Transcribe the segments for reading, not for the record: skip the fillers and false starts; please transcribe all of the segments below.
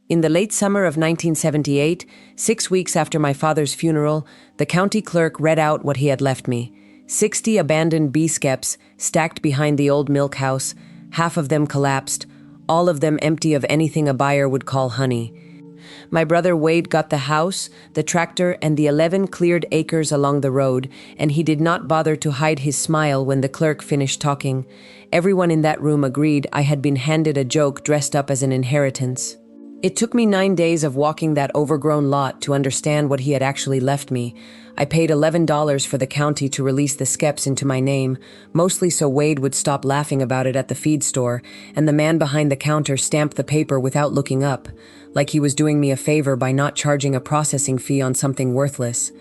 In the late summer of 1978, 6 weeks after my father's funeral, the county clerk read out what he had left me. 60 abandoned bee skeps stacked behind the old milk house, half of them collapsed, all of them empty of anything a buyer would call honey. My brother Wade got the house, the tractor, and the 11 cleared acres along the road, and he did not bother to hide his smile when the clerk finished talking. Everyone in that room agreed I had been handed a joke dressed up as an inheritance. It took me 9 days of walking that overgrown lot to understand what he had actually left me. I paid $11 for the county to release the Skeps into my name, mostly so Wade would stop laughing about it at the feed store, and the man behind the counter stamped the paper without looking up, like he was doing me a favor by not charging a processing fee on something worthless.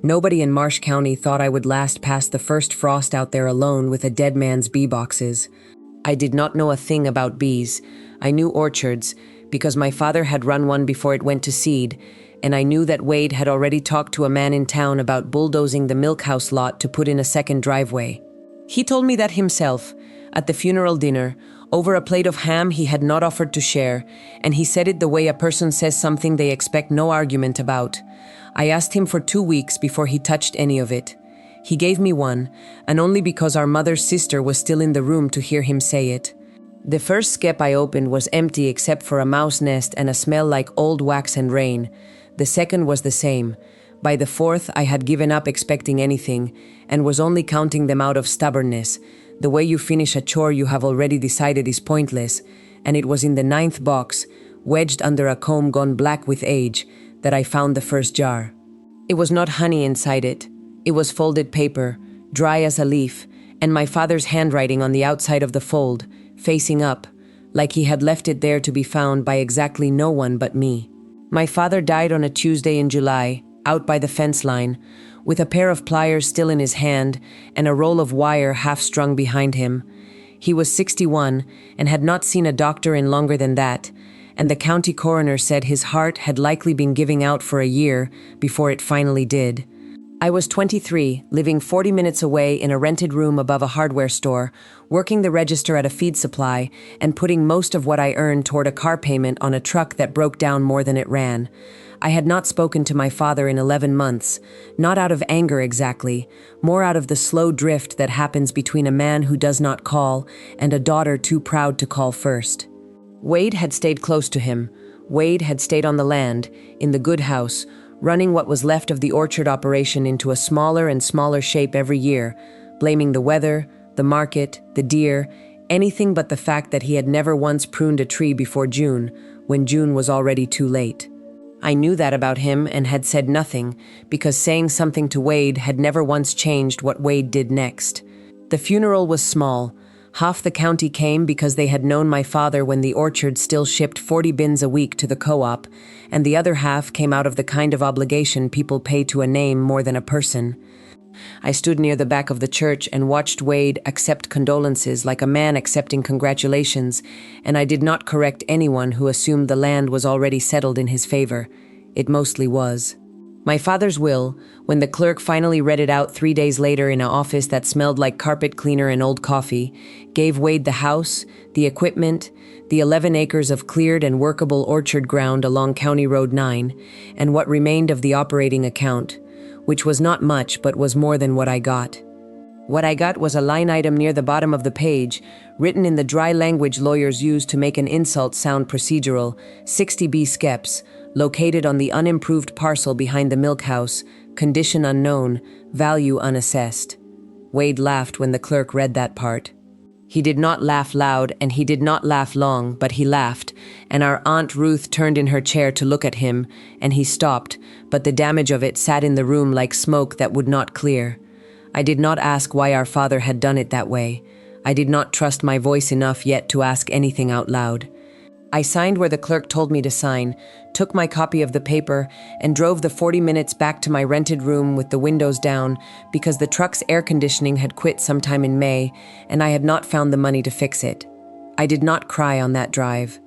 Nobody in Marsh County thought I would last past the first frost out there alone with a dead man's bee boxes. I did not know a thing about bees. I knew orchards, because my father had run one before it went to seed, and I knew that Wade had already talked to a man in town about bulldozing the milk house lot to put in a second driveway. He told me that himself, at the funeral dinner, over a plate of ham he had not offered to share, and he said it the way a person says something they expect no argument about. I asked him for 2 weeks before he touched any of it. He gave me one, and only because our mother's sister was still in the room to hear him say it. The first skep I opened was empty except for a mouse nest and a smell like old wax and rain. The second was the same. By the fourth, I had given up expecting anything, and was only counting them out of stubbornness, the way you finish a chore you have already decided is pointless, and it was in the 9th box, wedged under a comb gone black with age, that I found the first jar. It was not honey inside it. It was folded paper, dry as a leaf, and my father's handwriting on the outside of the fold, facing up, like he had left it there to be found by exactly no one but me. My father died on a Tuesday in July, out by the fence line, with a pair of pliers still in his hand and a roll of wire half-strung behind him. He was 61 and had not seen a doctor in longer than that, and the county coroner said his heart had likely been giving out for a year before it finally did. I was 23, living 40 minutes away in a rented room above a hardware store, working the register at a feed supply, and putting most of what I earned toward a car payment on a truck that broke down more than it ran. I had not spoken to my father in 11 months, not out of anger exactly, more out of the slow drift that happens between a man who does not call and a daughter too proud to call first. Wade had stayed close to him. Wade had stayed on the land, in the good house, running what was left of the orchard operation into a smaller and smaller shape every year, blaming the weather, the market, the deer, anything but the fact that he had never once pruned a tree before June, when June was already too late. I knew that about him and had said nothing, because saying something to Wade had never once changed what Wade did next. The funeral was small. Half the county came because they had known my father when the orchard still shipped 40 bins a week to the co-op, and the other half came out of the kind of obligation people pay to a name more than a person. I stood near the back of the church and watched Wade accept condolences like a man accepting congratulations, and I did not correct anyone who assumed the land was already settled in his favor. It mostly was. My father's will, when the clerk finally read it out 3 days later in an office that smelled like carpet cleaner and old coffee, gave Wade the house, the equipment, the 11 acres of cleared and workable orchard ground along County Road 9, and what remained of the operating account, which was not much but was more than what I got. What I got was a line item near the bottom of the page, written in the dry language lawyers use to make an insult sound procedural, 60 bee skeps, located on the unimproved parcel behind the milk house, condition unknown, value unassessed. Wade laughed when the clerk read that part. He did not laugh loud, and he did not laugh long, but he laughed, and our Aunt Ruth turned in her chair to look at him, and he stopped, but the damage of it sat in the room like smoke that would not clear. I did not ask why our father had done it that way. I did not trust my voice enough yet to ask anything out loud. I signed where the clerk told me to sign, took my copy of the paper, and drove the 40 minutes back to my rented room with the windows down because the truck's air conditioning had quit sometime in May, and I had not found the money to fix it. I did not cry on that drive.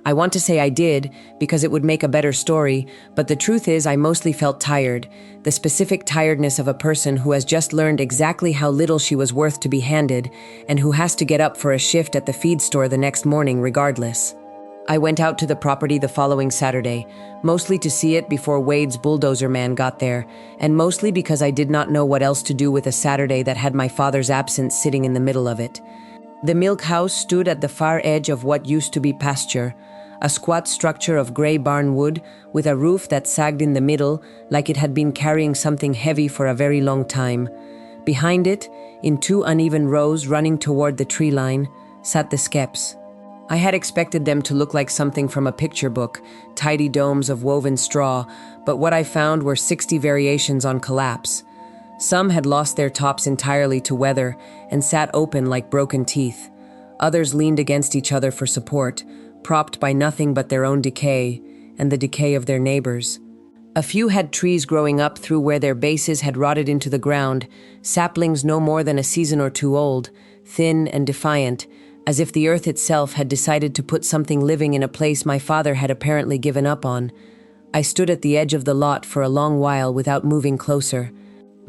I want to say I did, because it would make a better story, but the truth is I mostly felt tired, the specific tiredness of a person who has just learned exactly how little she was worth to be handed, and who has to get up for a shift at the feed store the next morning regardless. I went out to the property the following Saturday, mostly to see it before Wade's bulldozer man got there, and mostly because I did not know what else to do with a Saturday that had my father's absence sitting in the middle of it. The milk house stood at the far edge of what used to be pasture, a squat structure of gray barn wood with a roof that sagged in the middle like it had been carrying something heavy for a very long time. Behind it, in two uneven rows running toward the tree line, sat the Skeps. I had expected them to look like something from a picture book, tidy domes of woven straw, but what I found were 60 variations on collapse. Some had lost their tops entirely to weather and sat open like broken teeth. Others leaned against each other for support, propped by nothing but their own decay and the decay of their neighbors. A few had trees growing up through where their bases had rotted into the ground, saplings no more than a season or two old, thin and defiant, as if the earth itself had decided to put something living in a place my father had apparently given up on. I stood at the edge of the lot for a long while without moving closer.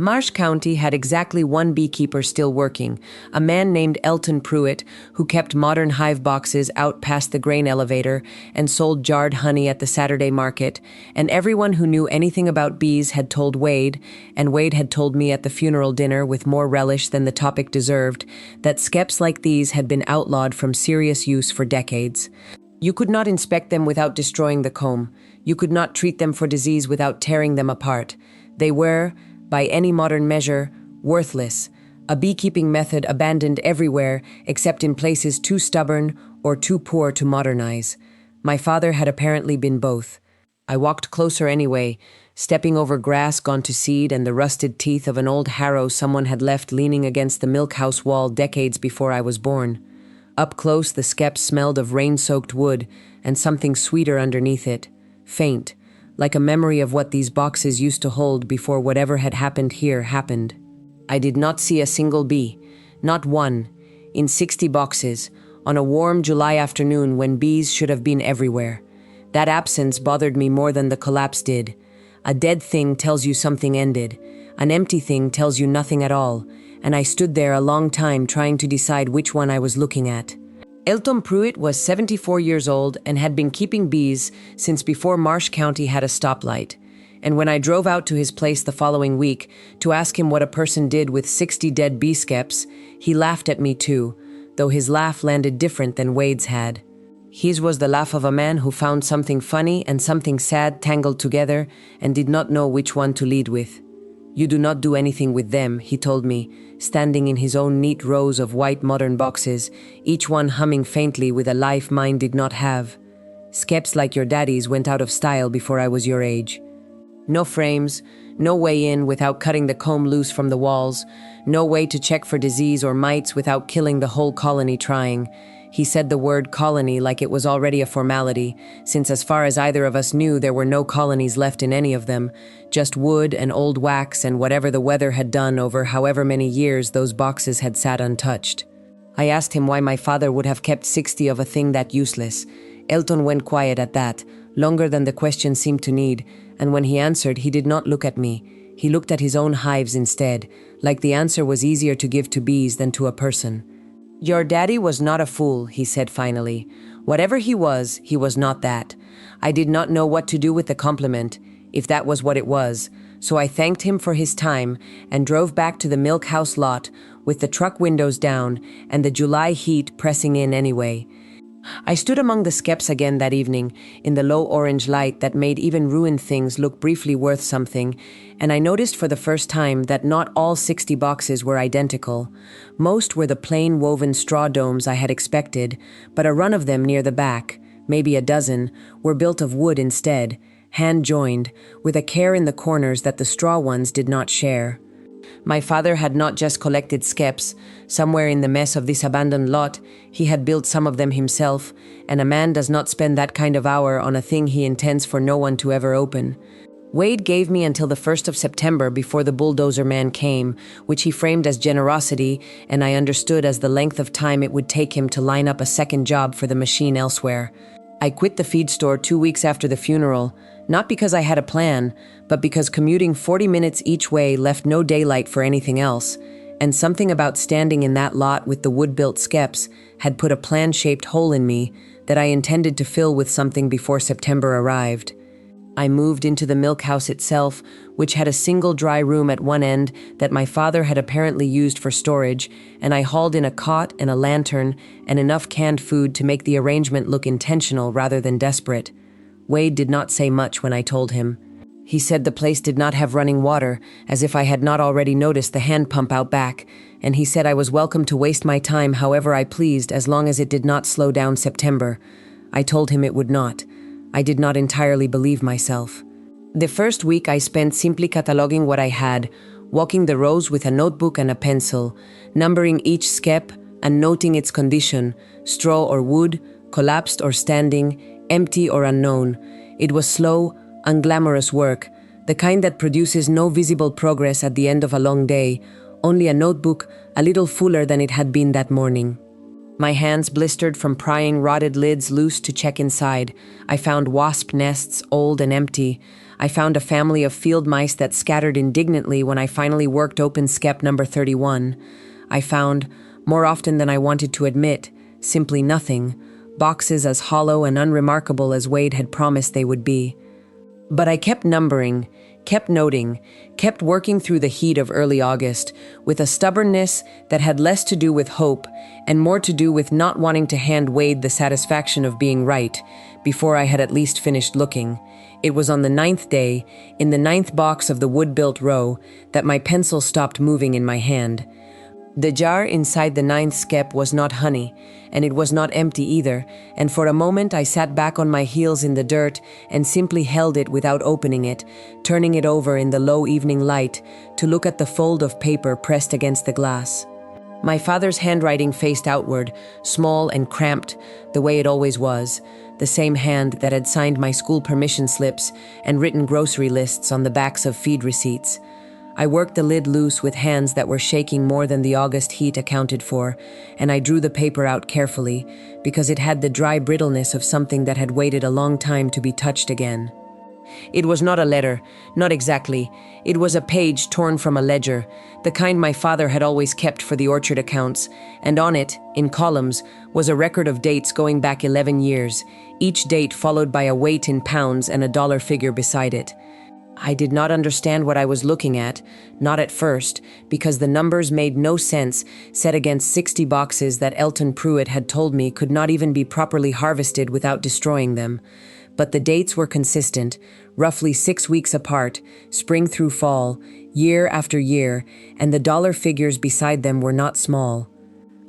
Marsh County had exactly one beekeeper still working, a man named Elton Pruitt, who kept modern hive boxes out past the grain elevator and sold jarred honey at the Saturday market, and everyone who knew anything about bees had told Wade, and Wade had told me at the funeral dinner with more relish than the topic deserved, that Skeps like these had been outlawed from serious use for decades. You could not inspect them without destroying the comb. You could not treat them for disease without tearing them apart. They were, by any modern measure, worthless, a beekeeping method abandoned everywhere except in places too stubborn or too poor to modernize. My father had apparently been both. I walked closer anyway, stepping over grass gone to seed and the rusted teeth of an old harrow someone had left leaning against the milk house wall decades before I was born. Up close, the Skeps smelled of rain-soaked wood and something sweeter underneath it, faint, like a memory of what these boxes used to hold before whatever had happened here happened. I did not see a single bee, not one, in 60 boxes, on a warm July afternoon when bees should have been everywhere. That absence bothered me more than the collapse did. A dead thing tells you something ended. An empty thing tells you nothing at all, and I stood there a long time trying to decide which one I was looking at. Elton Pruitt was 74 years old and had been keeping bees since before Marsh County had a stoplight. And when I drove out to his place the following week to ask him what a person did with 60 dead bee Skeps, he laughed at me too, though his laugh landed different than Wade's had. His was the laugh of a man who found something funny and something sad tangled together and did not know which one to lead with. "You do not do anything with them," he told me, standing in his own neat rows of white modern boxes, each one humming faintly with a life mine did not have. "Skeps like your daddy's went out of style before I was your age. No frames, no way in without cutting the comb loose from the walls, no way to check for disease or mites without killing the whole colony trying." He said the word colony like it was already a formality, since as far as either of us knew there were no colonies left in any of them, just wood and old wax and whatever the weather had done over however many years those boxes had sat untouched. I asked him why my father would have kept 60 of a thing that useless. Elton went quiet at that, longer than the question seemed to need, and when he answered he did not look at me. He looked at his own hives instead, like the answer was easier to give to bees than to a person. "Your daddy was not a fool," he said finally. "Whatever he was not that." I did not know what to do with the compliment, if that was what it was, so I thanked him for his time and drove back to the milk house lot with the truck windows down and the July heat pressing in anyway. I stood among the Skeps again that evening, in the low orange light that made even ruined things look briefly worth something, and I noticed for the first time that not all 60 boxes were identical. Most were the plain woven straw domes I had expected, but a run of them near the back, maybe a dozen, were built of wood instead, hand-joined, with a care in the corners that the straw ones did not share. My father had not just collected Skeps. Somewhere in the mess of this abandoned lot, he had built some of them himself, and a man does not spend that kind of hour on a thing he intends for no one to ever open. Wade gave me until the 1st of September before the bulldozer man came, which he framed as generosity, and I understood as the length of time it would take him to line up a second job for the machine elsewhere. I quit the feed store 2 weeks after the funeral, not because I had a plan, but because commuting 40 minutes each way left no daylight for anything else, And something about standing in that lot with the wood-built Skeps had put a plan-shaped hole in me that I intended to fill with something before September arrived. I moved into the milk house itself, which had a single dry room at one end that my father had apparently used for storage, and I hauled in a cot and a lantern and enough canned food to make the arrangement look intentional rather than desperate. Wade did not say much when I told him. He said the place did not have running water, as if I had not already noticed the hand pump out back, and he said I was welcome to waste my time however I pleased as long as it did not slow down September. I told him it would not. I did not entirely believe myself. The first week I spent simply cataloging what I had, walking the rows with a notebook and a pencil, numbering each skep and noting its condition, straw or wood, collapsed or standing, empty or unknown. It was slow, unglamorous work, the kind that produces no visible progress at the end of a long day, only a notebook a little fuller than it had been that morning. My hands blistered from prying rotted lids loose to check inside. I found wasp nests, old and empty. I found a family of field mice that scattered indignantly when I finally worked open skep number 31. I found, more often than I wanted to admit, simply nothing, boxes as hollow and unremarkable as Wade had promised they would be. But I kept numbering, kept noting, kept working through the heat of early August, with a stubbornness that had less to do with hope and more to do with not wanting to hand Wade the satisfaction of being right, before I had at least finished looking. It was on the 9th day, in the 9th box of the wood-built row, that my pencil stopped moving in my hand. The jar inside the 9th skep was not honey, and it was not empty either, and for a moment I sat back on my heels in the dirt and simply held it without opening it, turning it over in the low evening light to look at the fold of paper pressed against the glass. My father's handwriting faced outward, small and cramped, the way it always was, the same hand that had signed my school permission slips and written grocery lists on the backs of feed receipts. I worked the lid loose with hands that were shaking more than the August heat accounted for, and I drew the paper out carefully, because it had the dry brittleness of something that had waited a long time to be touched again. It was not a letter, not exactly. It was a page torn from a ledger, the kind my father had always kept for the orchard accounts, and on it, in columns, was a record of dates going back 11 years, each date followed by a weight in pounds and a dollar figure beside it. I did not understand what I was looking at, not at first, because the numbers made no sense set against 60 boxes that Elton Pruitt had told me could not even be properly harvested without destroying them. But the dates were consistent, roughly 6 weeks apart, spring through fall, year after year, and the dollar figures beside them were not small.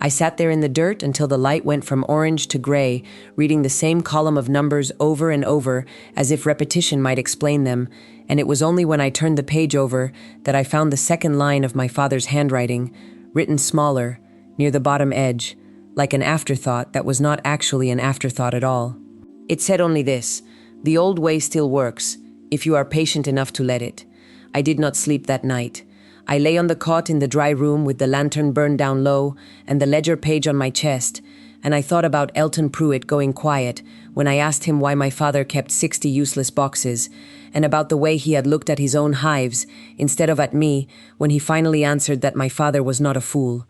I sat there in the dirt until the light went from orange to gray, reading the same column of numbers over and over, as if repetition might explain them, and it was only when I turned the page over that I found the second line of my father's handwriting, written smaller, near the bottom edge, like an afterthought that was not actually an afterthought at all. It said only this: "The old way still works, if you are patient enough to let it." I did not sleep that night. I lay on the cot in the dry room with the lantern burned down low and the ledger page on my chest, and I thought about Elton Pruitt going quiet when I asked him why my father kept 60 useless boxes, and about the way he had looked at his own hives instead of at me when he finally answered that my father was not a fool.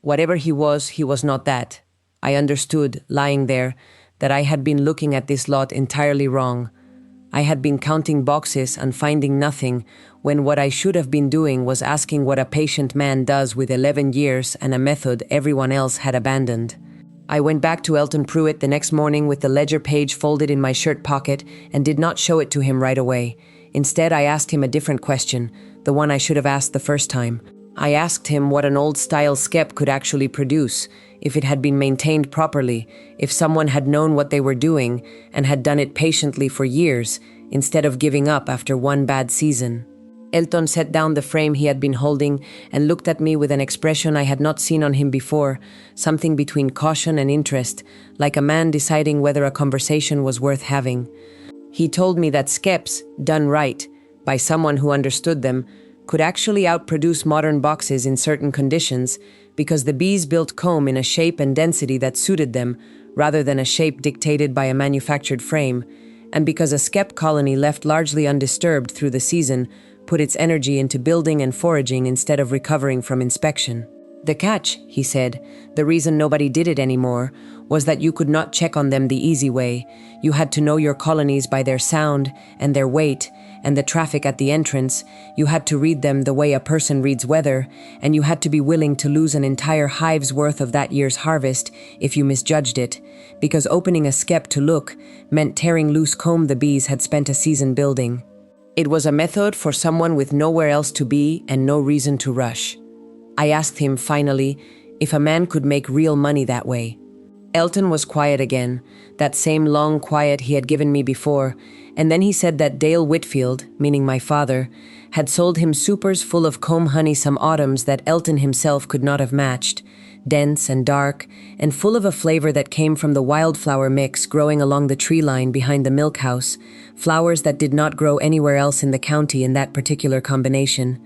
Whatever he was not that. I understood, lying there, that I had been looking at this lot entirely wrong. I had been counting boxes and finding nothing, when what I should have been doing was asking what a patient man does with 11 years and a method everyone else had abandoned. I went back to Elton Pruitt the next morning with the ledger page folded in my shirt pocket and did not show it to him right away. Instead, I asked him a different question, the one I should have asked the first time. I asked him what an old-style skep could actually produce, if it had been maintained properly, if someone had known what they were doing and had done it patiently for years, instead of giving up after one bad season. Elton set down the frame he had been holding and looked at me with an expression I had not seen on him before, something between caution and interest, like a man deciding whether a conversation was worth having. He told me that skeps, done right, by someone who understood them, could actually outproduce modern boxes in certain conditions because the bees built comb in a shape and density that suited them, rather than a shape dictated by a manufactured frame, and because a skep colony left largely undisturbed through the season put its energy into building and foraging instead of recovering from inspection. The catch, he said, the reason nobody did it anymore, was that you could not check on them the easy way. You had to know your colonies by their sound and their weight and the traffic at the entrance. You had to read them the way a person reads weather, and you had to be willing to lose an entire hive's worth of that year's harvest if you misjudged it, because opening a skep to look meant tearing loose comb the bees had spent a season building. It was a method for someone with nowhere else to be and no reason to rush. I asked him, finally, if a man could make real money that way. Elton was quiet again, that same long quiet he had given me before, and then he said that Dale Whitfield, meaning my father, had sold him supers full of comb honey some autumns that Elton himself could not have matched, dense and dark, and full of a flavor that came from the wildflower mix growing along the tree line behind the milk house, flowers that did not grow anywhere else in the county in that particular combination.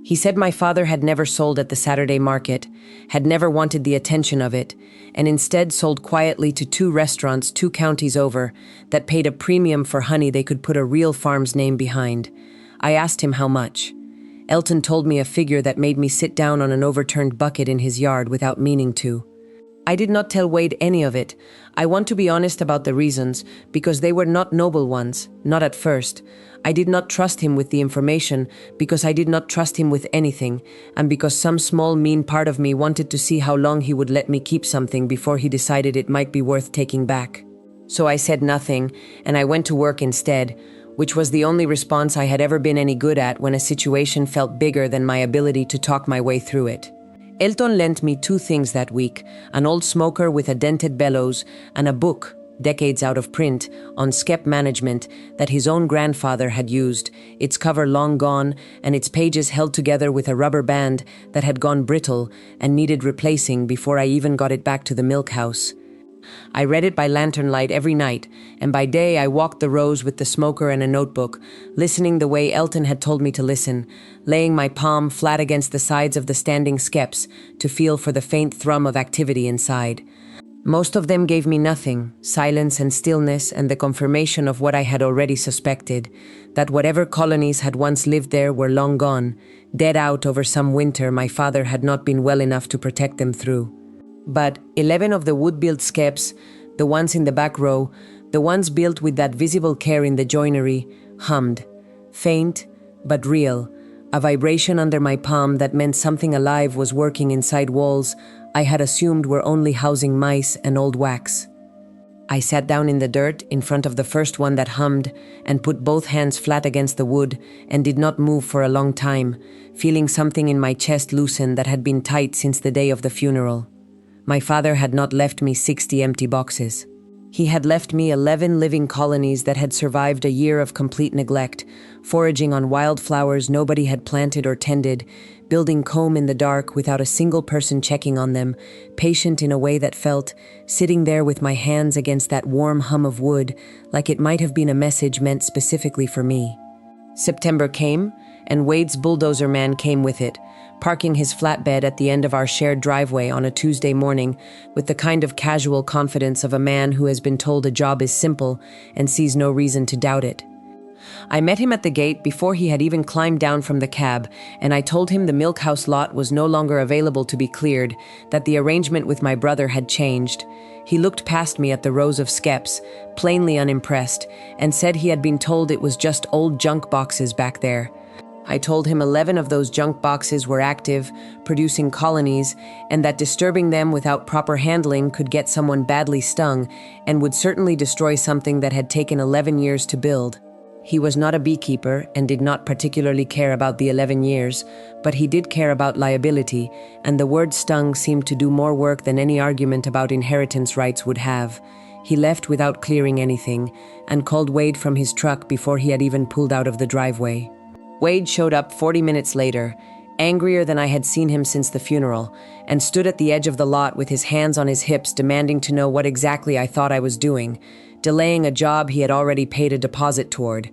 He said my father had never sold at the Saturday market, had never wanted the attention of it, and instead sold quietly to 2 restaurants 2 counties over that paid a premium for honey they could put a real farm's name behind. I asked him how much. Elton told me a figure that made me sit down on an overturned bucket in his yard without meaning to. I did not tell Wade any of it. I want to be honest about the reasons, because they were not noble ones, not at first. I did not trust him with the information, because I did not trust him with anything, and because some small mean part of me wanted to see how long he would let me keep something before he decided it might be worth taking back. So I said nothing, and I went to work instead, which was the only response I had ever been any good at when a situation felt bigger than my ability to talk my way through it. Elton lent me 2 things that week, an old smoker with a dented bellows and a book, decades out of print, on skep management that his own grandfather had used, its cover long gone and its pages held together with a rubber band that had gone brittle and needed replacing before I even got it back to the milk house. I read it by lantern light every night, and by day I walked the rows with the smoker and a notebook, listening the way Elton had told me to listen, laying my palm flat against the sides of the standing skeps to feel for the faint thrum of activity inside. Most of them gave me nothing, silence and stillness and the confirmation of what I had already suspected, that whatever colonies had once lived there were long gone, dead out over some winter my father had not been well enough to protect them through. But 11 of the wood-built skeps, the ones in the back row, the ones built with that visible care in the joinery, hummed, faint but real, a vibration under my palm that meant something alive was working inside walls I had assumed were only housing mice and old wax. I sat down in the dirt in front of the first one that hummed and put both hands flat against the wood and did not move for a long time, feeling something in my chest loosen that had been tight since the day of the funeral. My father had not left me 60 empty boxes. He had left me 11 living colonies that had survived a year of complete neglect, foraging on wildflowers nobody had planted or tended, building comb in the dark without a single person checking on them, patient in a way that felt, sitting there with my hands against that warm hum of wood, like it might have been a message meant specifically for me. September came, and Wade's bulldozer man came with it, parking his flatbed at the end of our shared driveway on a Tuesday morning with the kind of casual confidence of a man who has been told a job is simple and sees no reason to doubt it. I met him at the gate before he had even climbed down from the cab, and I told him the milk house lot was no longer available to be cleared, that the arrangement with my brother had changed. He looked past me at the rows of skeps, plainly unimpressed, and said he had been told it was just old junk boxes back there. I told him 11 of those junk boxes were active, producing colonies, and that disturbing them without proper handling could get someone badly stung and would certainly destroy something that had taken 11 years to build. He was not a beekeeper and did not particularly care about the 11 years, but he did care about liability, and the word stung seemed to do more work than any argument about inheritance rights would have. He left without clearing anything, and called Wade from his truck before he had even pulled out of the driveway. Wade showed up 40 minutes later, angrier than I had seen him since the funeral, and stood at the edge of the lot with his hands on his hips demanding to know what exactly I thought I was doing, delaying a job he had already paid a deposit toward.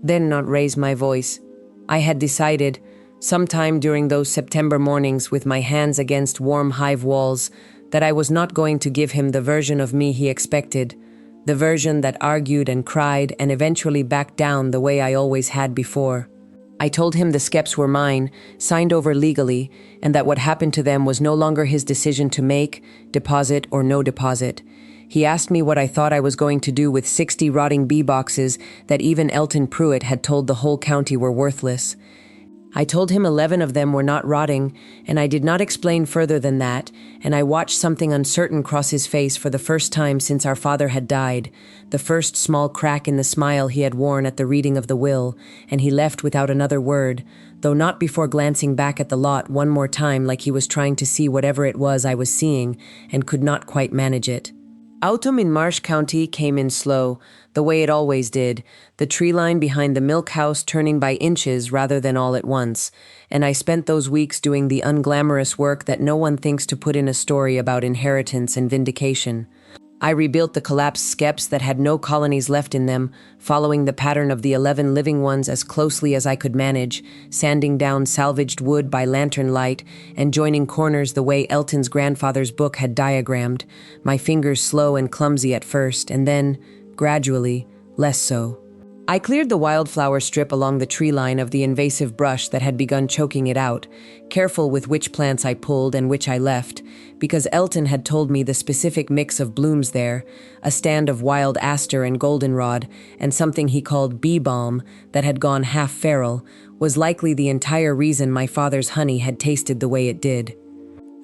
Then not raise my voice. I had decided, sometime during those September mornings with my hands against warm hive walls, that I was not going to give him the version of me he expected, the version that argued and cried and eventually backed down the way I always had before. I told him the Skeps were mine, signed over legally, and that what happened to them was no longer his decision to make, deposit, or no deposit. He asked me what I thought I was going to do with 60 rotting bee boxes that even Elton Pruitt had told the whole county were worthless. I told him 11 of them were not rotting, and I did not explain further than that, and I watched something uncertain cross his face for the first time since our father had died, the first small crack in the smile he had worn at the reading of the will, and he left without another word, though not before glancing back at the lot one more time like he was trying to see whatever it was I was seeing and could not quite manage it. Autumn in Marsh County came in slow, the way it always did, the tree line behind the milk house turning by inches rather than all at once, and I spent those weeks doing the unglamorous work that no one thinks to put in a story about inheritance and vindication. I rebuilt the collapsed Skeps that had no colonies left in them, following the pattern of the 11 living ones as closely as I could manage, sanding down salvaged wood by lantern light, and joining corners the way Elton's grandfather's book had diagrammed, my fingers slow and clumsy at first, and then, gradually, less so. I cleared the wildflower strip along the tree line of the invasive brush that had begun choking it out, careful with which plants I pulled and which I left, because Elton had told me the specific mix of blooms there, a stand of wild aster and goldenrod, and something he called bee balm that had gone half feral, was likely the entire reason my father's honey had tasted the way it did.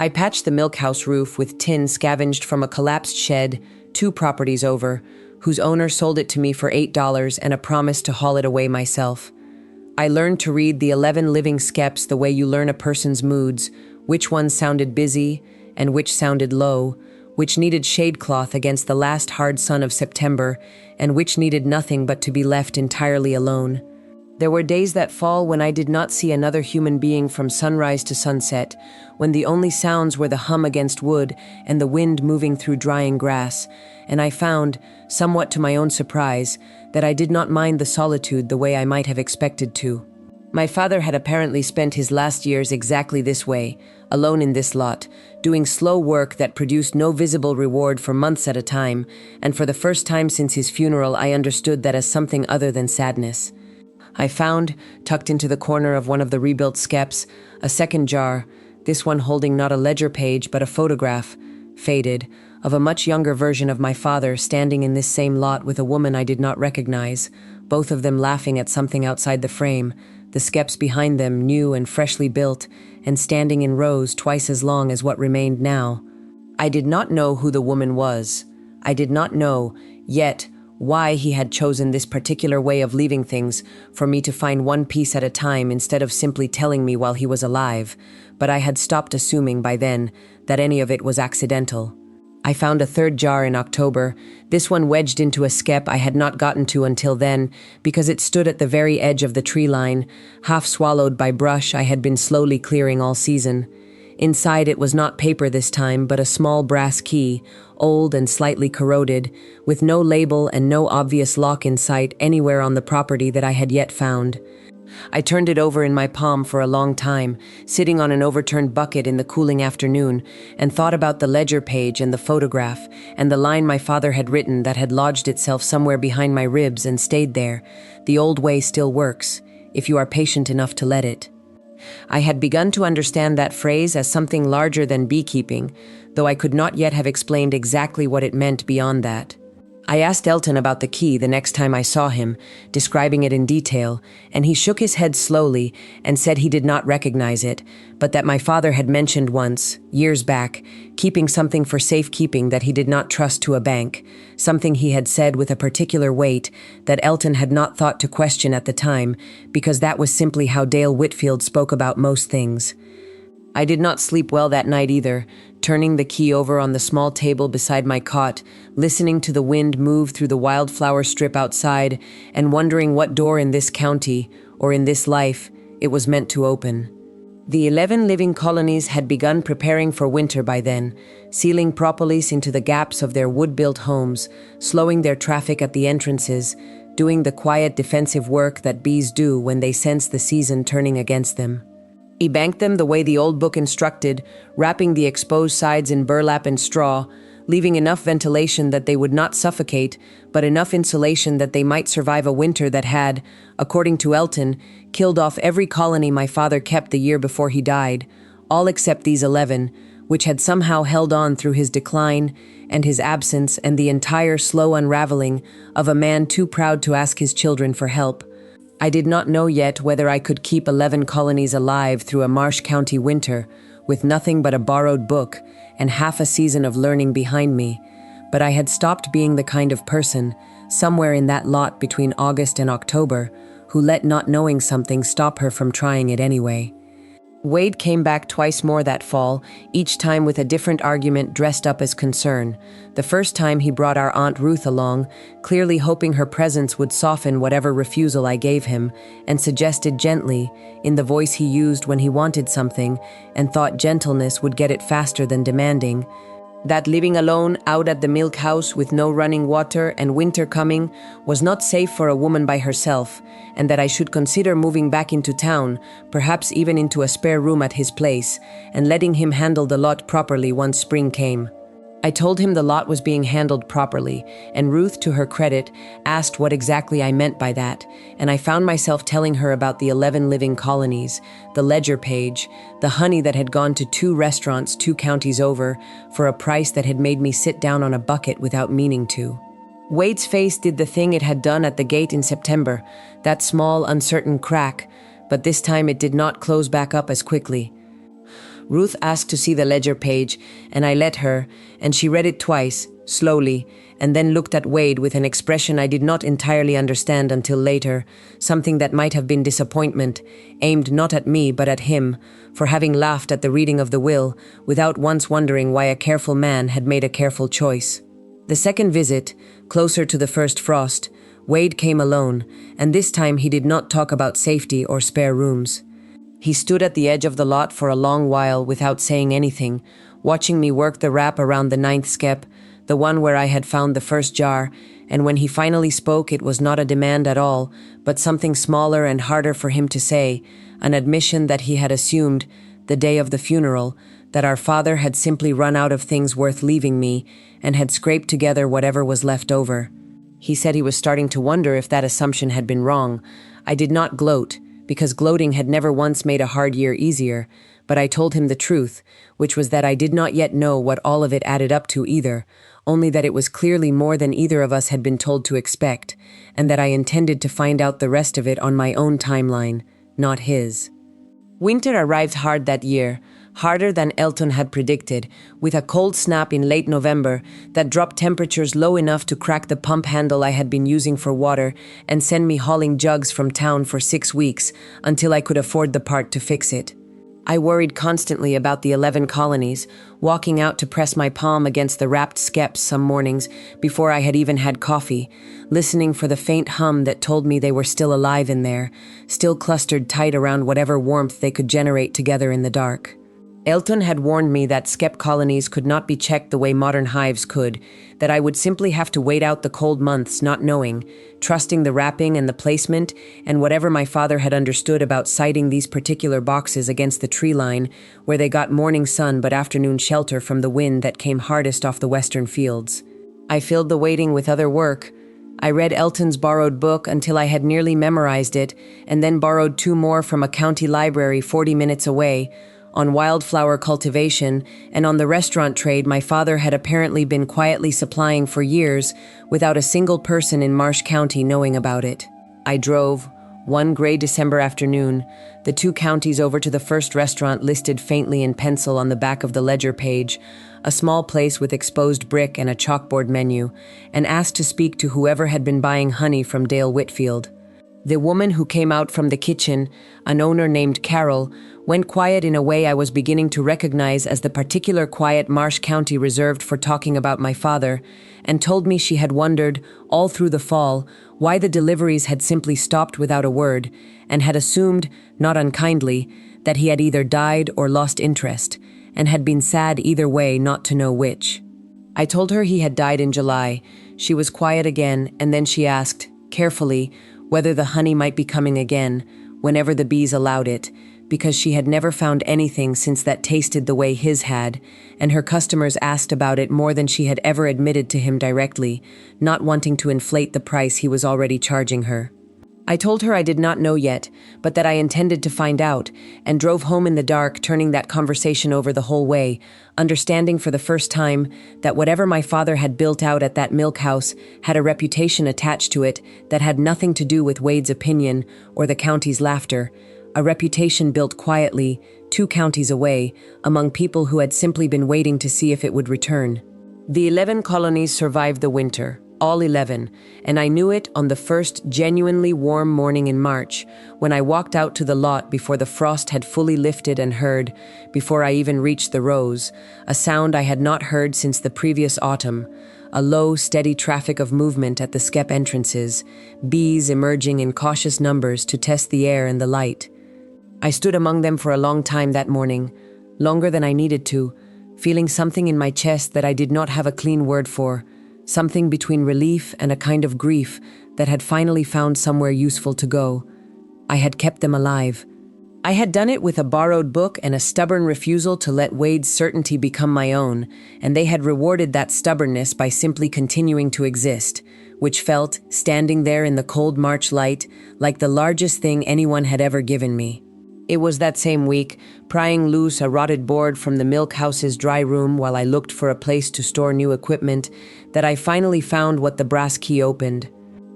I patched the milk house roof with tin scavenged from a collapsed shed 2 properties over, whose owner sold it to me for $8 and a promise to haul it away myself. I learned to read the 11 living Skeps the way you learn a person's moods, which ones sounded busy and which sounded low, which needed shade cloth against the last hard sun of September, and which needed nothing but to be left entirely alone. There were days that fall when I did not see another human being from sunrise to sunset, when the only sounds were the hum against wood and the wind moving through drying grass, and I found, somewhat to my own surprise, that I did not mind the solitude the way I might have expected to. My father had apparently spent his last years exactly this way, alone in this lot, doing slow work that produced no visible reward for months at a time, and for the first time since his funeral I understood that as something other than sadness. I found, tucked into the corner of one of the rebuilt Skeps, a second jar, this one holding not a ledger page but a photograph, faded, of a much younger version of my father standing in this same lot with a woman I did not recognize, both of them laughing at something outside the frame, the Skeps behind them new and freshly built, and standing in rows twice as long as what remained now. I did not know who the woman was. I did not know, yet, why he had chosen this particular way of leaving things for me to find one piece at a time instead of simply telling me while he was alive, but I had stopped assuming by then that any of it was accidental. I found a third jar in October, this one wedged into a skep I had not gotten to until then because it stood at the very edge of the tree line, half swallowed by brush I had been slowly clearing all season. Inside it was not paper this time, but a small brass key, old and slightly corroded, with no label and no obvious lock in sight anywhere on the property that I had yet found. I turned it over in my palm for a long time, sitting on an overturned bucket in the cooling afternoon, and thought about the ledger page and the photograph, and the line my father had written that had lodged itself somewhere behind my ribs and stayed there. The old way still works, if you are patient enough to let it. I had begun to understand that phrase as something larger than beekeeping, though I could not yet have explained exactly what it meant beyond that. I asked Elton about the key the next time I saw him, describing it in detail, and he shook his head slowly and said he did not recognize it, but that my father had mentioned once, years back, keeping something for safekeeping that he did not trust to a bank, something he had said with a particular weight that Elton had not thought to question at the time, because that was simply how Dale Whitfield spoke about most things. I did not sleep well that night either, turning the key over on the small table beside my cot, listening to the wind move through the wildflower strip outside, and wondering what door in this county, or in this life, it was meant to open. The 11 living colonies had begun preparing for winter by then, sealing propolis into the gaps of their wood-built homes, slowing their traffic at the entrances, doing the quiet defensive work that bees do when they sense the season turning against them. He banked them the way the old book instructed, wrapping the exposed sides in burlap and straw, leaving enough ventilation that they would not suffocate, but enough insulation that they might survive a winter that had, according to Elton, killed off every colony my father kept the year before he died, all except these 11, which had somehow held on through his decline and his absence and the entire slow unraveling of a man too proud to ask his children for help. I did not know yet whether I could keep 11 colonies alive through a Marsh County winter, with nothing but a borrowed book and half a season of learning behind me, but I had stopped being the kind of person, somewhere in that lot between August and October, who let not knowing something stop her from trying it anyway. Wade came back twice more that fall, each time with a different argument dressed up as concern. The first time he brought our Aunt Ruth along, clearly hoping her presence would soften whatever refusal I gave him, and suggested gently, in the voice he used when he wanted something, and thought gentleness would get it faster than demanding, that living alone out at the milk house with no running water and winter coming was not safe for a woman by herself, and that I should consider moving back into town, perhaps even into a spare room at his place, and letting him handle the lot properly once spring came. I told him the lot was being handled properly, and Ruth, to her credit, asked what exactly I meant by that, and I found myself telling her about the 11 living colonies, the ledger page, the honey that had gone to 2 restaurants 2 counties over for a price that had made me sit down on a bucket without meaning to. Wade's face did the thing it had done at the gate in September, that small, uncertain crack, but this time it did not close back up as quickly. Ruth asked to see the ledger page, and I let her, and she read it twice, slowly, and then looked at Wade with an expression I did not entirely understand until later, something that might have been disappointment, aimed not at me but at him, for having laughed at the reading of the will, without once wondering why a careful man had made a careful choice. The second visit, closer to the first frost, Wade came alone, and this time he did not talk about safety or spare rooms. He stood at the edge of the lot for a long while without saying anything, watching me work the wrap around the 9th skep, the one where I had found the first jar, and when he finally spoke it was not a demand at all, but something smaller and harder for him to say, an admission that he had assumed, the day of the funeral, that our father had simply run out of things worth leaving me, and had scraped together whatever was left over. He said he was starting to wonder if that assumption had been wrong. I did not gloat, because gloating had never once made a hard year easier, but I told him the truth, which was that I did not yet know what all of it added up to either, only that it was clearly more than either of us had been told to expect, and that I intended to find out the rest of it on my own timeline, not his. Winter arrived hard that year, harder than Elton had predicted, with a cold snap in late November that dropped temperatures low enough to crack the pump handle I had been using for water and send me hauling jugs from town for 6 weeks until I could afford the part to fix it. I worried constantly about the 11 colonies, walking out to press my palm against the wrapped Skeps some mornings before I had even had coffee, listening for the faint hum that told me they were still alive in there, still clustered tight around whatever warmth they could generate together in the dark. Elton had warned me that skep colonies could not be checked the way modern hives could, that I would simply have to wait out the cold months not knowing, trusting the wrapping and the placement and whatever my father had understood about siting these particular boxes against the tree line where they got morning sun but afternoon shelter from the wind that came hardest off the western fields. I filled the waiting with other work. I read Elton's borrowed book until I had nearly memorized it, and then borrowed 2 more from a county library 40 minutes away, on wildflower cultivation, and on the restaurant trade my father had apparently been quietly supplying for years without a single person in Marsh County knowing about it. I drove, one gray December afternoon, the 2 counties over to the first restaurant listed faintly in pencil on the back of the ledger page, a small place with exposed brick and a chalkboard menu, and asked to speak to whoever had been buying honey from Dale Whitfield. The woman who came out from the kitchen, an owner named Carol, went quiet in a way I was beginning to recognize as the particular quiet Marsh County reserved for talking about my father, and told me she had wondered, all through the fall, why the deliveries had simply stopped without a word, and had assumed, not unkindly, that he had either died or lost interest, and had been sad either way not to know which. I told her he had died in July. She was quiet again, and then she asked, carefully, whether the honey might be coming again, whenever the bees allowed it, because she had never found anything since that tasted the way his had, and her customers asked about it more than she had ever admitted to him directly, not wanting to inflate the price he was already charging her. I told her I did not know yet, but that I intended to find out, and drove home in the dark, turning that conversation over the whole way, understanding for the first time that whatever my father had built out at that milk house had a reputation attached to it that had nothing to do with Wade's opinion or the county's laughter, a reputation built quietly, 2 counties away, among people who had simply been waiting to see if it would return. The 11 colonies survived the winter. All 11, and I knew it on the first genuinely warm morning in March, when I walked out to the lot before the frost had fully lifted and heard, before I even reached the rows, a sound I had not heard since the previous autumn, a low, steady traffic of movement at the skep entrances, bees emerging in cautious numbers to test the air and the light. I stood among them for a long time that morning, longer than I needed to, feeling something in my chest that I did not have a clean word for, something between relief and a kind of grief that had finally found somewhere useful to go. I had kept them alive. I had done it with a borrowed book and a stubborn refusal to let Wade's certainty become my own, and they had rewarded that stubbornness by simply continuing to exist, which felt, standing there in the cold March light, like the largest thing anyone had ever given me. It was that same week, prying loose a rotted board from the milk house's dry room while I looked for a place to store new equipment, that I finally found what the brass key opened.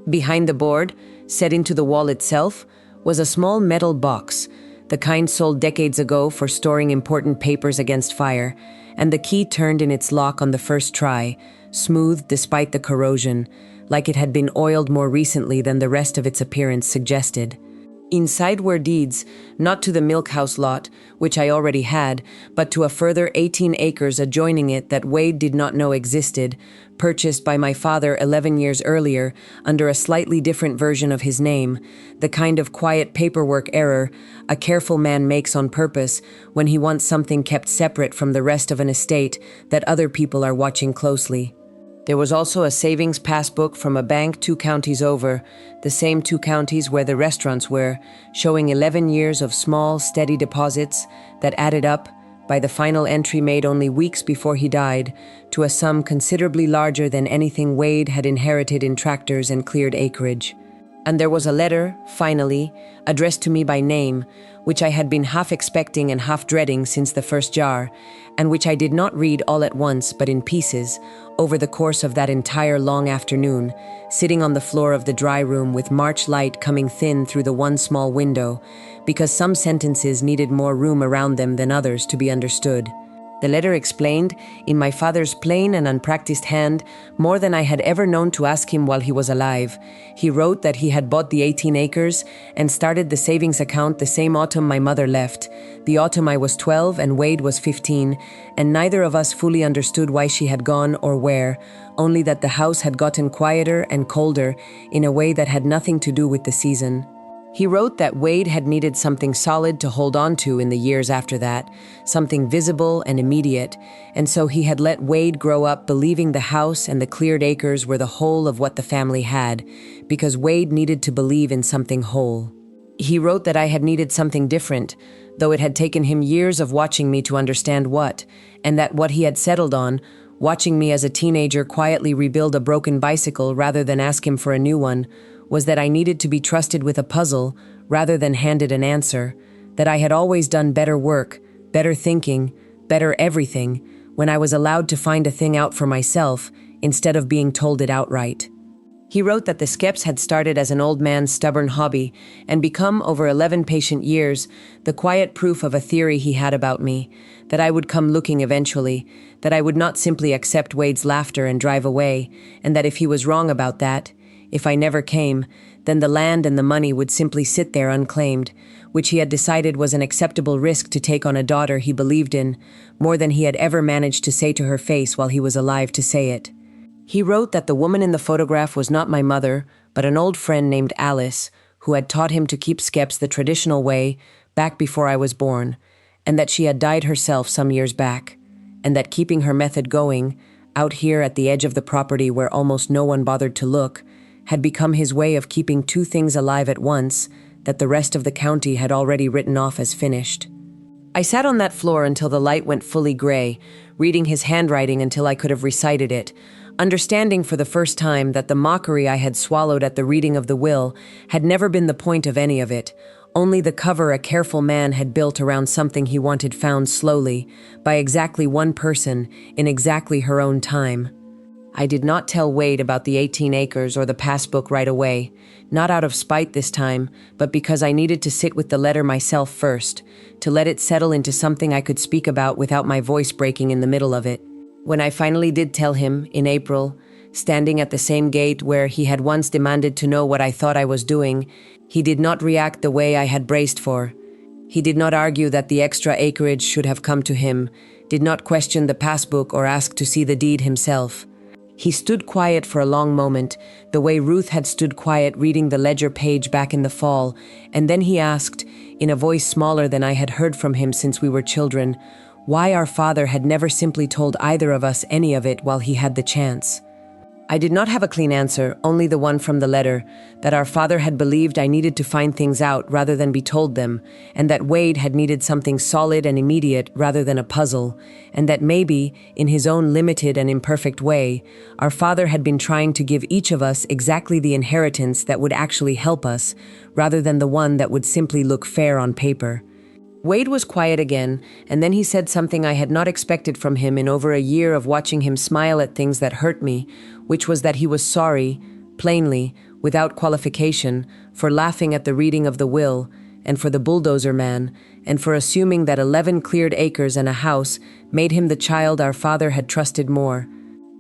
Behind the board, set into the wall itself, was a small metal box, the kind sold decades ago for storing important papers against fire, and the key turned in its lock on the first try, smooth despite the corrosion, like it had been oiled more recently than the rest of its appearance suggested. Inside were deeds, not to the milk house lot, which I already had, but to a further 18 acres adjoining it that Wade did not know existed, purchased by my father 11 years earlier under a slightly different version of his name, the kind of quiet paperwork error a careful man makes on purpose when he wants something kept separate from the rest of an estate that other people are watching closely. There was also a savings passbook from a bank 2 counties over, the same 2 counties where the restaurants were, showing 11 years of small, steady deposits that added up, by the final entry made only weeks before he died, to a sum considerably larger than anything Wade had inherited in tractors and cleared acreage. And there was a letter, finally, addressed to me by name, which I had been half expecting and half dreading since the first jar, and which I did not read all at once but in pieces, over the course of that entire long afternoon, sitting on the floor of the dry room with March light coming thin through the one small window, because some sentences needed more room around them than others to be understood. The letter explained, in my father's plain and unpracticed hand, more than I had ever known to ask him while he was alive. He wrote that he had bought the 18 acres and started the savings account the same autumn my mother left, the autumn I was 12 and Wade was 15, and neither of us fully understood why she had gone or where, only that the house had gotten quieter and colder in a way that had nothing to do with the season. He wrote that Wade had needed something solid to hold on to in the years after that, something visible and immediate, and so he had let Wade grow up believing the house and the cleared acres were the whole of what the family had, because Wade needed to believe in something whole. He wrote that I had needed something different, though it had taken him years of watching me to understand what, and that what he had settled on, watching me as a teenager quietly rebuild a broken bicycle rather than ask him for a new one, was that I needed to be trusted with a puzzle rather than handed an answer, that I had always done better work, better thinking, better everything, when I was allowed to find a thing out for myself instead of being told it outright. He wrote that the Skeps had started as an old man's stubborn hobby and become, over 11 patient years, the quiet proof of a theory he had about me, that I would come looking eventually, that I would not simply accept Wade's laughter and drive away, and that if he was wrong about that, if I never came, then the land and the money would simply sit there unclaimed, which he had decided was an acceptable risk to take on a daughter he believed in, more than he had ever managed to say to her face while he was alive to say it. He wrote that the woman in the photograph was not my mother, but an old friend named Alice, who had taught him to keep Skeps the traditional way back before I was born, and that she had died herself some years back, and that keeping her method going, out here at the edge of the property where almost no one bothered to look, had become his way of keeping 2 things alive at once, that the rest of the county had already written off as finished. I sat on that floor until the light went fully gray, reading his handwriting until I could have recited it, understanding for the first time that the mockery I had swallowed at the reading of the will had never been the point of any of it, only the cover a careful man had built around something he wanted found slowly, by exactly one person, in exactly her own time. I did not tell Wade about the 18 acres or the passbook right away, not out of spite this time, but because I needed to sit with the letter myself first, to let it settle into something I could speak about without my voice breaking in the middle of it. When I finally did tell him, in April, standing at the same gate where he had once demanded to know what I thought I was doing, he did not react the way I had braced for. He did not argue that the extra acreage should have come to him, did not question the passbook or ask to see the deed himself. He stood quiet for a long moment, the way Ruth had stood quiet reading the ledger page back in the fall, and then he asked, in a voice smaller than I had heard from him since we were children, why our father had never simply told either of us any of it while he had the chance. I did not have a clean answer, only the one from the letter, that our father had believed I needed to find things out rather than be told them, and that Wade had needed something solid and immediate rather than a puzzle, and that maybe, in his own limited and imperfect way, our father had been trying to give each of us exactly the inheritance that would actually help us, rather than the one that would simply look fair on paper. Wade was quiet again, and then he said something I had not expected from him in over a year of watching him smile at things that hurt me, which was that he was sorry, plainly, without qualification, for laughing at the reading of the will, and for the bulldozer man, and for assuming that 11 cleared acres and a house made him the child our father had trusted more.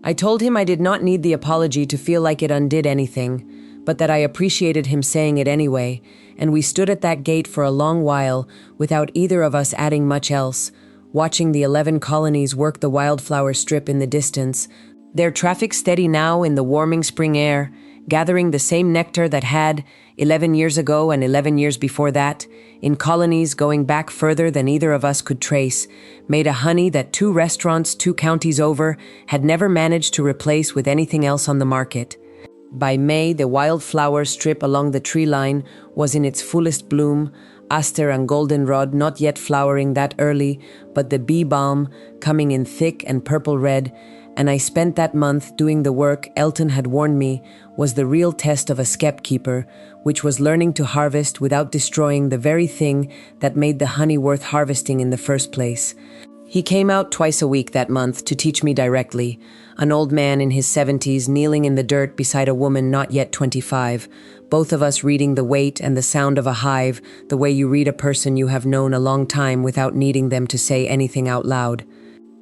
I told him I did not need the apology to feel like it undid anything, but that I appreciated him saying it anyway, and we stood at that gate for a long while without either of us adding much else, watching the 11 colonies work the wildflower strip in the distance, their traffic steady now in the warming spring air, gathering the same nectar that had, 11 years ago and 11 years before that, in colonies going back further than either of us could trace, made a honey that 2 restaurants 2 counties over had never managed to replace with anything else on the market. By May, the wildflower strip along the tree line was in its fullest bloom, aster and goldenrod not yet flowering that early, but the bee balm coming in thick and purple red, and I spent that month doing the work Elton had warned me was the real test of a skep keeper, which was learning to harvest without destroying the very thing that made the honey worth harvesting in the first place. He came out twice a week that month to teach me directly, an old man in his 70s kneeling in the dirt beside a woman not yet 25, both of us reading the weight and the sound of a hive the way you read a person you have known a long time without needing them to say anything out loud.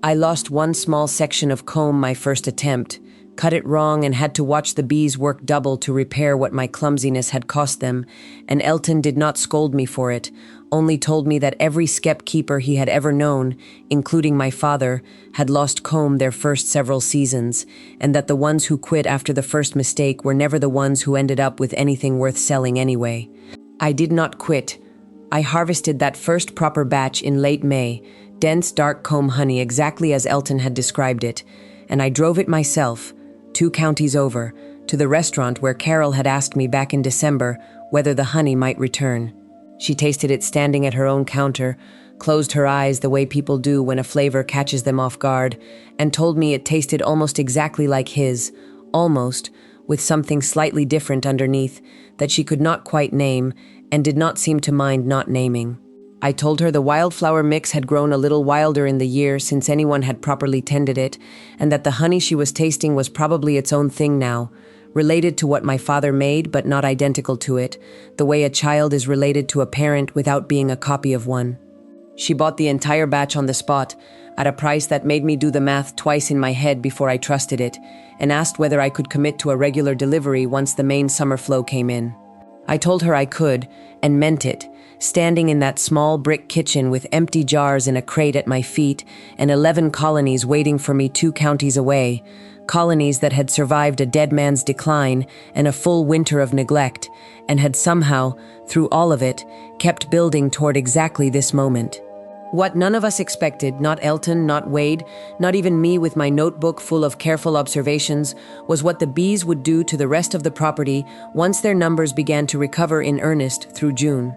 I lost one small section of comb my first attempt, cut it wrong and had to watch the bees work double to repair what my clumsiness had cost them, and Elton did not scold me for it, only told me that every skep keeper he had ever known, including my father, had lost comb their first several seasons, and that the ones who quit after the first mistake were never the ones who ended up with anything worth selling anyway. I did not quit. I harvested that first proper batch in late May, dense dark comb honey exactly as Elton had described it, and I drove it myself, 2 counties over, to the restaurant where Carol had asked me back in December whether the honey might return. She tasted it standing at her own counter, closed her eyes the way people do when a flavor catches them off guard, and told me it tasted almost exactly like his, almost, with something slightly different underneath that she could not quite name and did not seem to mind not naming. I told her the wildflower mix had grown a little wilder in the year since anyone had properly tended it, and that the honey she was tasting was probably its own thing now, related to what my father made but not identical to it, the way a child is related to a parent without being a copy of one. She bought the entire batch on the spot, at a price that made me do the math twice in my head before I trusted it, and asked whether I could commit to a regular delivery once the main summer flow came in. I told her I could, and meant it, standing in that small brick kitchen with empty jars in a crate at my feet and 11 colonies waiting for me 2 counties away, colonies that had survived a dead man's decline and a full winter of neglect, and had somehow, through all of it, kept building toward exactly this moment. What none of us expected, not Elton, not Wade, not even me with my notebook full of careful observations, was what the bees would do to the rest of the property once their numbers began to recover in earnest through June.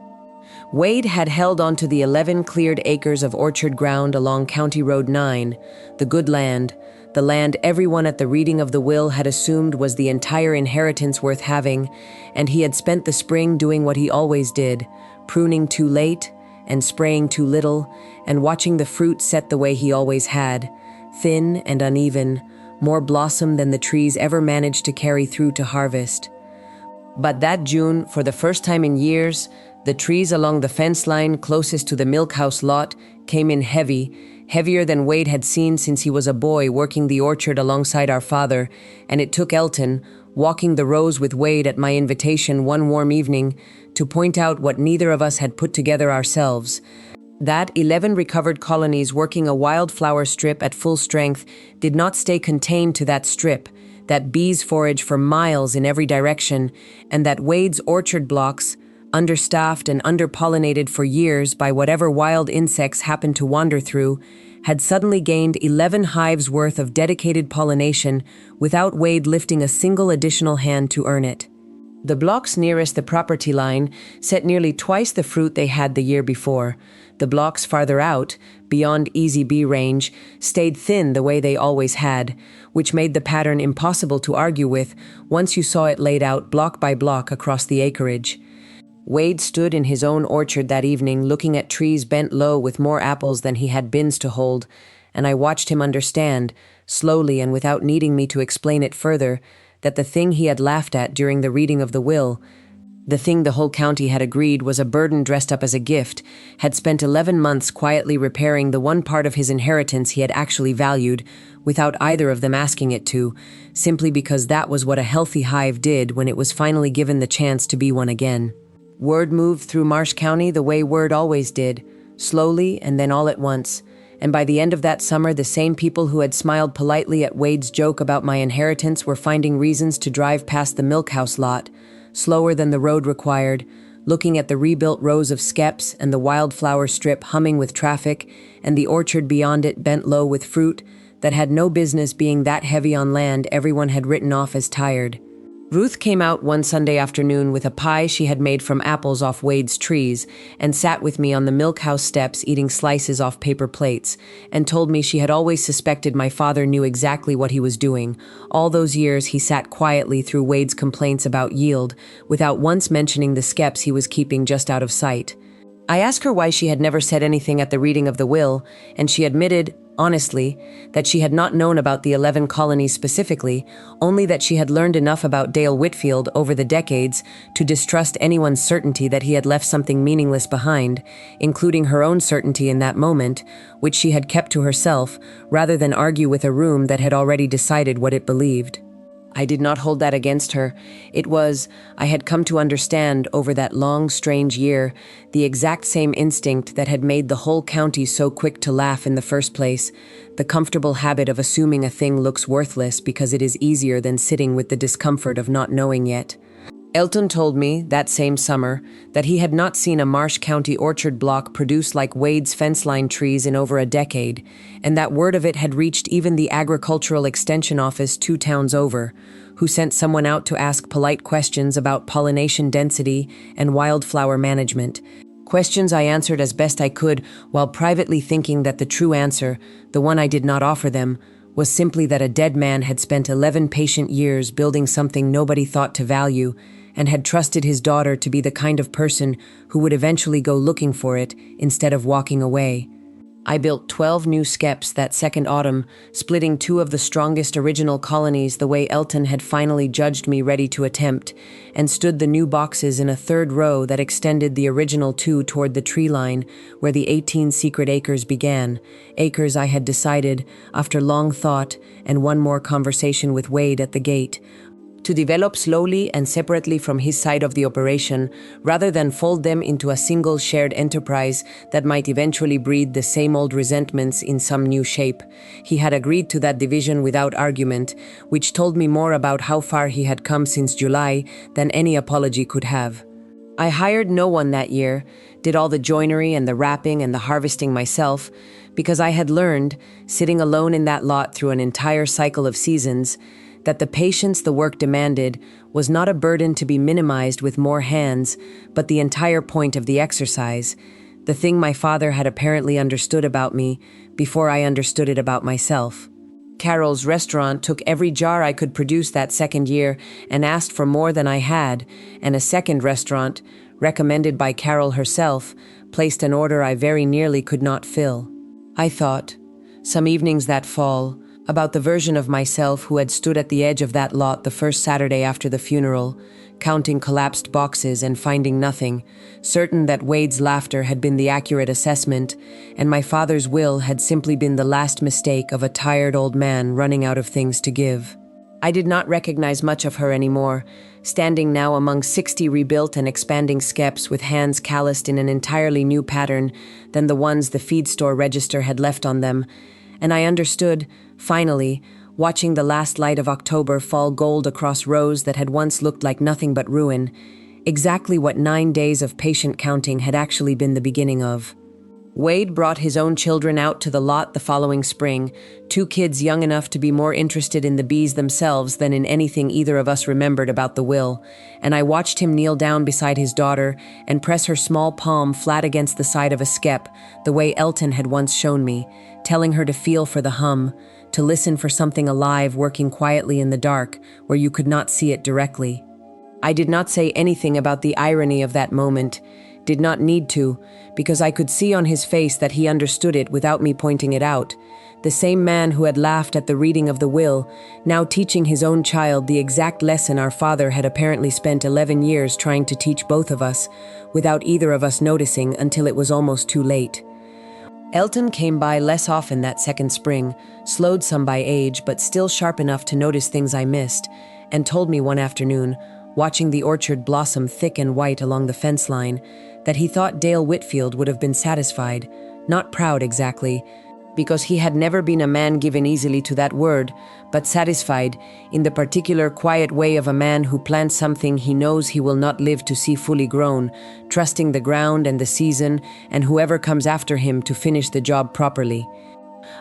Wade had held onto the 11 cleared acres of orchard ground along County Road 9, the good land, the land everyone at the reading of the will had assumed was the entire inheritance worth having, and he had spent the spring doing what he always did, pruning too late and spraying too little, and watching the fruit set the way he always had, thin and uneven, more blossom than the trees ever managed to carry through to harvest. But that June, for the first time in years, the trees along the fence line closest to the milk house lot came in heavy, heavier than Wade had seen since he was a boy working the orchard alongside our father, and it took Elton, walking the rows with Wade at my invitation one warm evening, to point out what neither of us had put together ourselves. That 11 recovered colonies working a wildflower strip at full strength did not stay contained to that strip, that bees forage for miles in every direction, and that Wade's orchard blocks, understaffed and underpollinated for years by whatever wild insects happened to wander through, had suddenly gained 11 hives worth of dedicated pollination without Wade lifting a single additional hand to earn it. The blocks nearest the property line set nearly twice the fruit they had the year before. The blocks farther out, beyond easy bee range, stayed thin the way they always had, which made the pattern impossible to argue with once you saw it laid out block by block across the acreage. Wade stood in his own orchard that evening looking at trees bent low with more apples than he had bins to hold, and I watched him understand, slowly and without needing me to explain it further, that the thing he had laughed at during the reading of the will, the thing the whole county had agreed was a burden dressed up as a gift, had spent 11 months quietly repairing the one part of his inheritance he had actually valued, without either of them asking it to, simply because that was what a healthy hive did when it was finally given the chance to be one again. Word moved through Marsh County the way word always did, slowly and then all at once, and by the end of that summer the same people who had smiled politely at Wade's joke about my inheritance were finding reasons to drive past the milk house lot, slower than the road required, looking at the rebuilt rows of Skeps and the wildflower strip humming with traffic, and the orchard beyond it bent low with fruit that had no business being that heavy on land everyone had written off as tired. Ruth came out one Sunday afternoon with a pie she had made from apples off Wade's trees and sat with me on the milk house steps eating slices off paper plates, and told me she had always suspected my father knew exactly what he was doing. All those years he sat quietly through Wade's complaints about yield, without once mentioning the Skeps he was keeping just out of sight. I asked her why she had never said anything at the reading of the will, and she admitted, honestly, that she had not known about the 11 colonies specifically, only that she had learned enough about Dale Whitfield over the decades to distrust anyone's certainty that he had left something meaningless behind, including her own certainty in that moment, which she had kept to herself, rather than argue with a room that had already decided what it believed. I did not hold that against her. It was, I had come to understand over that long, strange year, the exact same instinct that had made the whole county so quick to laugh in the first place, the comfortable habit of assuming a thing looks worthless because it is easier than sitting with the discomfort of not knowing yet. Elton told me, that same summer, that he had not seen a Marsh County orchard block produce like Wade's fence line trees in over a decade, and that word of it had reached even the Agricultural Extension Office 2 towns over, who sent someone out to ask polite questions about pollination density and wildflower management. Questions I answered as best I could, while privately thinking that the true answer, the one I did not offer them, was simply that a dead man had spent 11 patient years building something nobody thought to value, and had trusted his daughter to be the kind of person who would eventually go looking for it instead of walking away. I built 12 new Skeps that second autumn, splitting 2 of the strongest original colonies the way Elton had finally judged me ready to attempt, and stood the new boxes in a 3rd row that extended the original 2 toward the tree line where the 18 secret acres began, acres I had decided, after long thought and one more conversation with Wade at the gate, to develop slowly and separately from his side of the operation, rather than fold them into a single shared enterprise that might eventually breed the same old resentments in some new shape. He had agreed to that division without argument, which told me more about how far he had come since July than any apology could have. I hired no one that year, did all the joinery and the wrapping and the harvesting myself, because I had learned, sitting alone in that lot through an entire cycle of seasons, that the patience the work demanded was not a burden to be minimized with more hands, but the entire point of the exercise, the thing my father had apparently understood about me before I understood it about myself. Carol's restaurant took every jar I could produce that second year and asked for more than I had, and a second restaurant, recommended by Carol herself, placed an order I very nearly could not fill. I thought, some evenings that fall, about the version of myself who had stood at the edge of that lot the first Saturday after the funeral, counting collapsed boxes and finding nothing, certain that Wade's laughter had been the accurate assessment, and my father's will had simply been the last mistake of a tired old man running out of things to give. I did not recognize much of her anymore, standing now among 60 rebuilt and expanding Skeps with hands calloused in an entirely new pattern than the ones the feed store register had left on them, and I understood, finally, watching the last light of October fall gold across rows that had once looked like nothing but ruin, exactly what 9 days of patient counting had actually been the beginning of. Wade brought his own children out to the lot the following spring, 2 kids young enough to be more interested in the bees themselves than in anything either of us remembered about the will, and I watched him kneel down beside his daughter and press her small palm flat against the side of a skep, the way Elton had once shown me, telling her to feel for the hum, to listen for something alive working quietly in the dark, where you could not see it directly. I did not say anything about the irony of that moment, did not need to, because I could see on his face that he understood it without me pointing it out. The same man who had laughed at the reading of the will, now teaching his own child the exact lesson our father had apparently spent 11 years trying to teach both of us, without either of us noticing until it was almost too late. Elton came by less often that second spring, slowed some by age but still sharp enough to notice things I missed, and told me one afternoon, watching the orchard blossom thick and white along the fence line, that he thought Dale Whitfield would have been satisfied, not proud exactly, because he had never been a man given easily to that word, but satisfied in the particular quiet way of a man who plants something he knows he will not live to see fully grown, trusting the ground and the season and whoever comes after him to finish the job properly.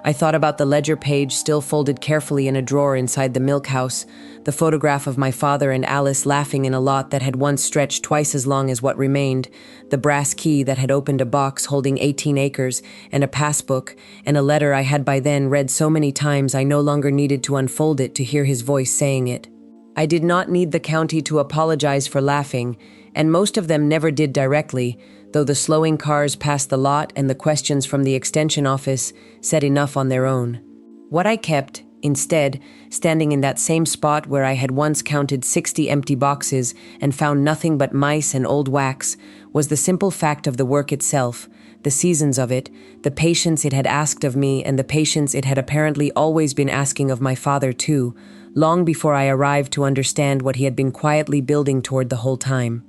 I thought about the ledger page still folded carefully in a drawer inside the milk house, the photograph of my father and Alice laughing in a lot that had once stretched twice as long as what remained, the brass key that had opened a box holding 18 acres, and a passbook, and a letter I had by then read so many times I no longer needed to unfold it to hear his voice saying it. I did not need the county to apologize for laughing, and most of them never did directly, though the slowing cars past the lot and the questions from the extension office said enough on their own. What I kept, instead, standing in that same spot where I had once counted 60 empty boxes and found nothing but mice and old wax, was the simple fact of the work itself, the seasons of it, the patience it had asked of me and the patience it had apparently always been asking of my father too, long before I arrived to understand what he had been quietly building toward the whole time.